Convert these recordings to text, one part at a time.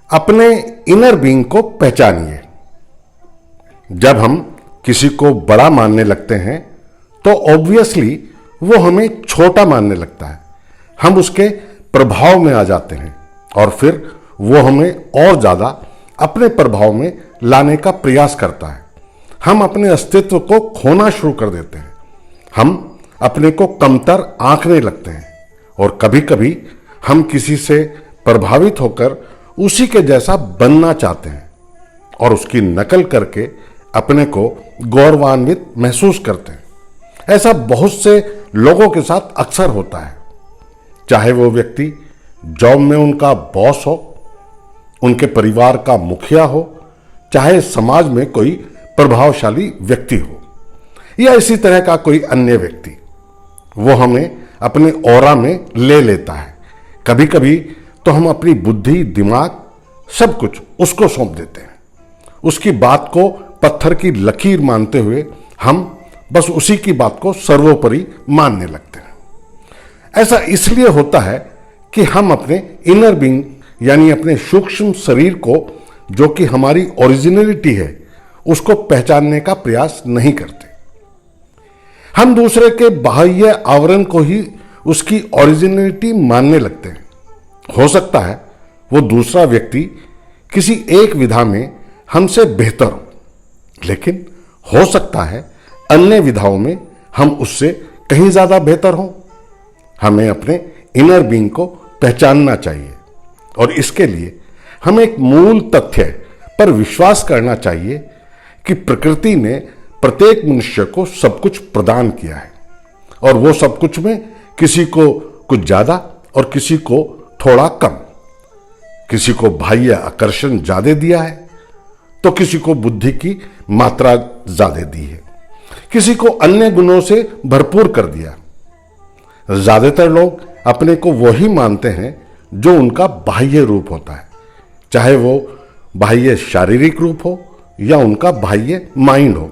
अपने inner being को पहचानिए। जब हम किसी को बड़ा मानने लगते हैं तो ऑब्वियसली वो हमें छोटा मानने लगता है। हम उसके प्रभाव में आ जाते हैं और फिर वो हमें और ज्यादा अपने प्रभाव में लाने का प्रयास करता है। हम अपने अस्तित्व को खोना शुरू कर देते हैं। हम अपने को कमतर आंकने लगते हैं और कभी कभी हम किसी से प्रभावित होकर उसी के जैसा बनना चाहते हैं और उसकी नकल करके अपने को गौरवान्वित महसूस करते हैं। ऐसा बहुत से लोगों के साथ अक्सर होता है, चाहे वो व्यक्ति जॉब में उनका बॉस हो, उनके परिवार का मुखिया हो, चाहे समाज में कोई प्रभावशाली व्यक्ति हो या इसी तरह का कोई अन्य व्यक्ति। वो हमें अपने ऑरा में ले लेता है। कभी कभी तो हम अपनी बुद्धि, दिमाग, सब कुछ उसको सौंप देते हैं। उसकी बात को पत्थर की लकीर मानते हुए हम बस उसी की बात को सर्वोपरि मानने लगते हैं। ऐसा इसलिए होता है कि हम अपने इनर बीइंग यानी अपने सूक्ष्म शरीर को, जो कि हमारी ओरिजिनलिटी है, उसको पहचानने का प्रयास नहीं करते। हम दूसरे के बाह्य आवरण को ही उसकी ओरिजिनलिटी मानने लगते हैं। हो सकता है वो दूसरा व्यक्ति किसी एक विधा में हमसे बेहतर हो, लेकिन हो सकता है अन्य विधाओं में हम उससे कहीं ज्यादा बेहतर हों। हमें अपने इनर बीइंग को पहचानना चाहिए और इसके लिए हमें एक मूल तथ्य पर विश्वास करना चाहिए कि प्रकृति ने प्रत्येक मनुष्य को सब कुछ प्रदान किया है और वो सब कुछ में किसी को कुछ ज्यादा और किसी को थोड़ा कम। किसी को बाह्य आकर्षण ज्यादा दिया है तो किसी को बुद्धि की मात्रा ज्यादा दी है, किसी को अन्य गुणों से भरपूर कर दिया। ज्यादातर लोग अपने को वही मानते हैं जो उनका बाह्य रूप होता है, चाहे वो बाह्य शारीरिक रूप हो या उनका बाह्य माइंड हो,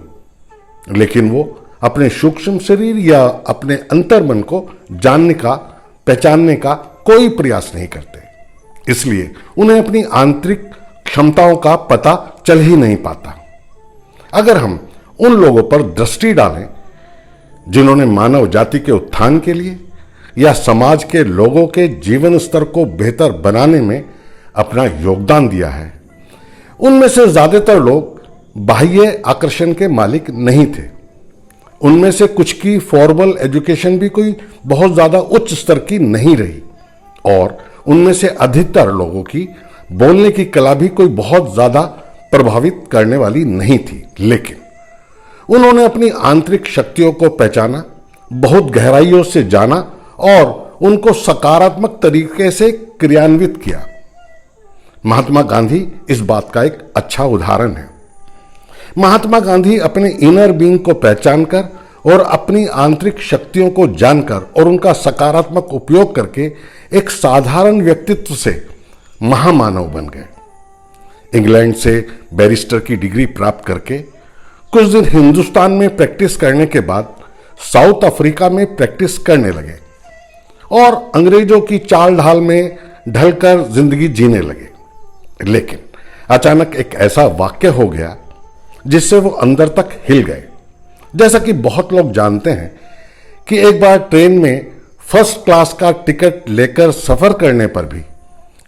लेकिन वो अपने सूक्ष्म शरीर या अपने अंतर्मन को जानने का, पहचानने का कोई प्रयास नहीं करते। इसलिए उन्हें अपनी आंतरिक क्षमताओं का पता चल ही नहीं पाता। अगर हम उन लोगों पर दृष्टि डालें जिन्होंने मानव जाति के उत्थान के लिए या समाज के लोगों के जीवन स्तर को बेहतर बनाने में अपना योगदान दिया है, उनमें से ज्यादातर लोग बाह्य आकर्षण के मालिक नहीं थे। उनमें से कुछ की फॉर्मल एजुकेशन भी कोई बहुत ज्यादा उच्च स्तर की नहीं रही और उनमें से अधिकतर लोगों की बोलने की कला भी कोई बहुत ज्यादा प्रभावित करने वाली नहीं थी। लेकिन उन्होंने अपनी आंतरिक शक्तियों को पहचाना, बहुत गहराइयों से जाना और उनको सकारात्मक तरीके से क्रियान्वित किया। महात्मा गांधी इस बात का एक अच्छा उदाहरण है। महात्मा गांधी अपने इनर बीइंग को पहचानकर और अपनी आंतरिक शक्तियों को जानकर और उनका सकारात्मक उपयोग करके एक साधारण व्यक्तित्व से महामानव बन गए। इंग्लैंड से बैरिस्टर की डिग्री प्राप्त करके कुछ दिन हिंदुस्तान में प्रैक्टिस करने के बाद साउथ अफ्रीका में प्रैक्टिस करने लगे और अंग्रेजों की चाल ढाल में ढलकर जिंदगी जीने लगे। लेकिन अचानक एक ऐसा वाक्य हो गया जिससे वो अंदर तक हिल गए। जैसा कि बहुत लोग जानते हैं कि एक बार ट्रेन में फर्स्ट क्लास का टिकट लेकर सफर करने पर भी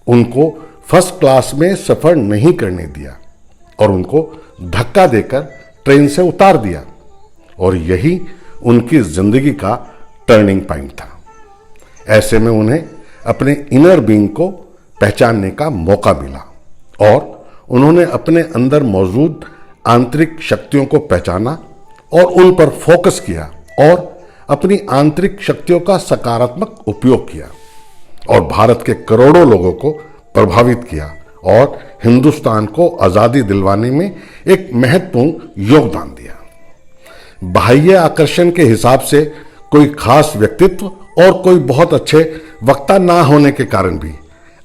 उनको फर्स्ट क्लास में सफर नहीं करने दिया और उनको धक्का देकर ट्रेन से उतार दिया और यही उनकी जिंदगी का टर्निंग पॉइंट था। ऐसे में उन्हें अपने इनर बीइंग को पहचानने का मौका मिला और उन्होंने अपने अंदर मौजूद आंतरिक शक्तियों को पहचाना और उन पर फोकस किया और अपनी आंतरिक शक्तियों का सकारात्मक उपयोग किया और भारत के करोड़ों लोगों को प्रभावित किया और हिंदुस्तान को आजादी दिलवाने में एक महत्वपूर्ण योगदान दिया। बाह्य आकर्षण के हिसाब से कोई खास व्यक्तित्व और कोई बहुत अच्छे वक्ता ना होने के कारण भी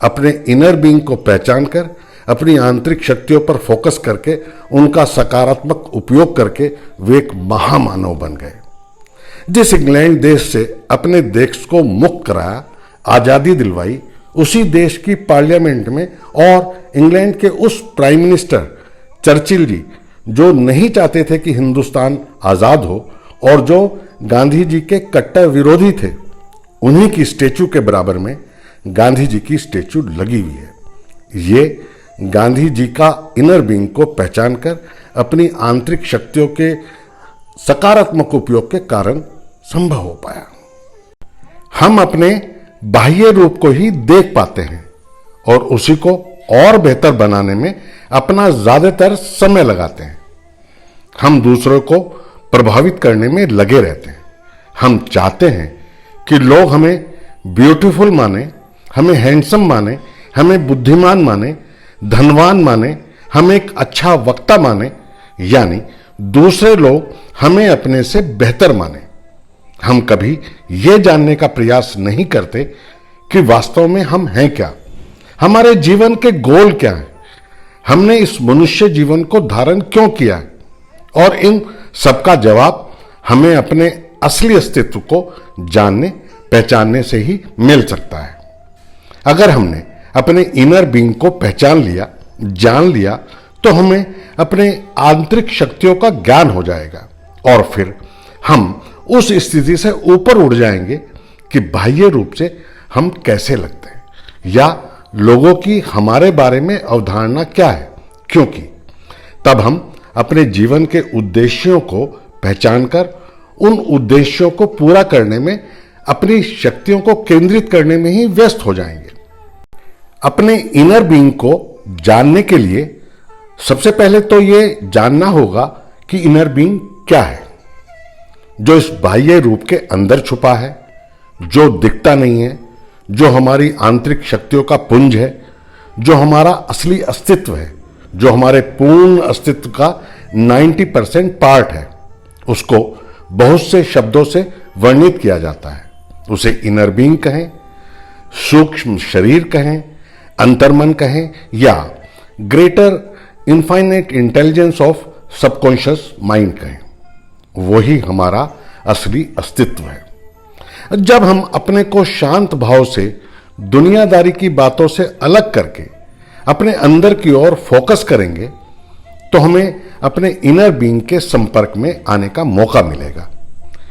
अपने इनर बीइंग को पहचानकर अपनी आंतरिक शक्तियों पर फोकस करके उनका सकारात्मक उपयोग करके वे एक महामानव बन गए। जिस इंग्लैंड देश से अपने देश को मुक्त कराया, आजादी दिलवाई, उसी देश की पार्लियामेंट में और इंग्लैंड के उस प्राइम मिनिस्टर चर्चिल जी, जो नहीं चाहते थे कि हिंदुस्तान आजाद हो और जो गांधी जी के कट्टर विरोधी थे, उन्हीं की स्टेचू के बराबर में गांधी जी की स्टेचू लगी हुई है। ये गांधी जी का इनर बीइंग को पहचान कर अपनी आंतरिक शक्तियों के सकारात्मक उपयोग के कारण संभव हो पाया। हम अपने बाह्य रूप को ही देख पाते हैं और उसी को और बेहतर बनाने में अपना ज्यादातर समय लगाते हैं। हम दूसरों को प्रभावित करने में लगे रहते हैं। हम चाहते हैं कि लोग हमें ब्यूटीफुल माने, हमें हैंडसम माने, हमें बुद्धिमान माने, धनवान माने, हमें एक अच्छा वक्ता माने, यानी दूसरे लोग हमें अपने से बेहतर माने। हम कभी यह जानने का प्रयास नहीं करते कि वास्तव में हम हैं क्या, हमारे जीवन के गोल क्या हैं, हमने इस मनुष्य जीवन को धारण क्यों किया है, और इन सबका जवाब हमें अपने असली अस्तित्व को जानने पहचानने से ही मिल सकता है। अगर हमने अपने इनर बीइंग को पहचान लिया, जान लिया, तो हमें अपने आंतरिक शक्तियों का ज्ञान हो जाएगा और फिर हम उस स्थिति से ऊपर उड़ जाएंगे कि बाह्य रूप से हम कैसे लगते हैं या लोगों की हमारे बारे में अवधारणा क्या है, क्योंकि तब हम अपने जीवन के उद्देश्यों को पहचानकर उन उद्देश्यों को पूरा करने में अपनी शक्तियों को केंद्रित करने में ही व्यस्त हो जाएंगे। अपने इनर बीइंग को जानने के लिए सबसे पहले तो यह जानना होगा कि इनर बीइंग क्या है, जो इस बाह्य रूप के अंदर छुपा है, जो दिखता नहीं है, जो हमारी आंतरिक शक्तियों का पुंज है, जो हमारा असली अस्तित्व है, जो हमारे पूर्ण अस्तित्व का 90% पार्ट है। उसको बहुत से शब्दों से वर्णित किया जाता है। उसे इनर बीइंग कहें, सूक्ष्म शरीर कहें, अंतर्मन कहें या greater infinite intelligence of subconscious mind कहें, वही हमारा असली अस्तित्व है। जब हम अपने को शांत भाव से दुनियादारी की बातों से अलग करके अपने अंदर की ओर फोकस करेंगे, तो हमें अपने इनर बीइंग के संपर्क में आने का मौका मिलेगा।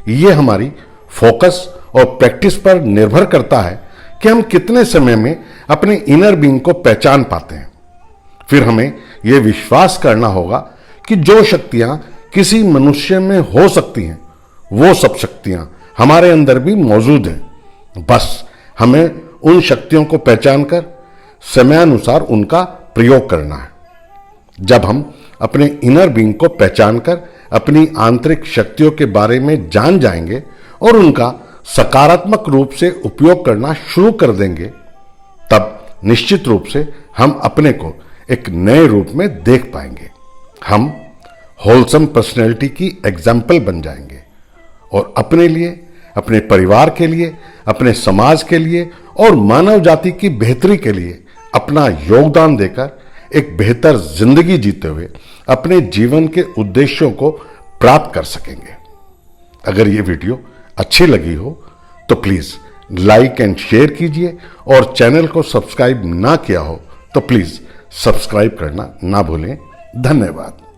यह हमारी फोकस और प्रैक्टिस पर निर्भर करता है कि हम कितने समय में अपने इनर बीइंग को पहचान पाते हैं। फिर हमें यह विश्वास करना होगा कि जो शक्तियां किसी मनुष्य में हो सकती हैं, वो सब शक्तियां हमारे अंदर भी मौजूद हैं। बस हमें उन शक्तियों को पहचानकर समयानुसार उनका प्रयोग करना है। जब हम अपने इनर बीइंग को पहचानकर अपनी आंतरिक शक्तियों के बारे में जान जाएंगे और उनका सकारात्मक रूप से उपयोग करना शुरू कर देंगे, तब निश्चित रूप से हम अपने को एक नए रूप में देख पाएंगे। हम होलसम पर्सनैलिटी की एग्जाम्पल बन जाएंगे और अपने लिए, अपने परिवार के लिए, अपने समाज के लिए और मानव जाति की बेहतरी के लिए अपना योगदान देकर एक बेहतर जिंदगी जीते हुए अपने जीवन के उद्देश्यों को प्राप्त कर सकेंगे। अगर ये वीडियो अच्छी लगी हो तो प्लीज लाइक एंड शेयर कीजिए और चैनल को सब्सक्राइब ना किया हो तो प्लीज सब्सक्राइब करना ना भूलें। धन्यवाद।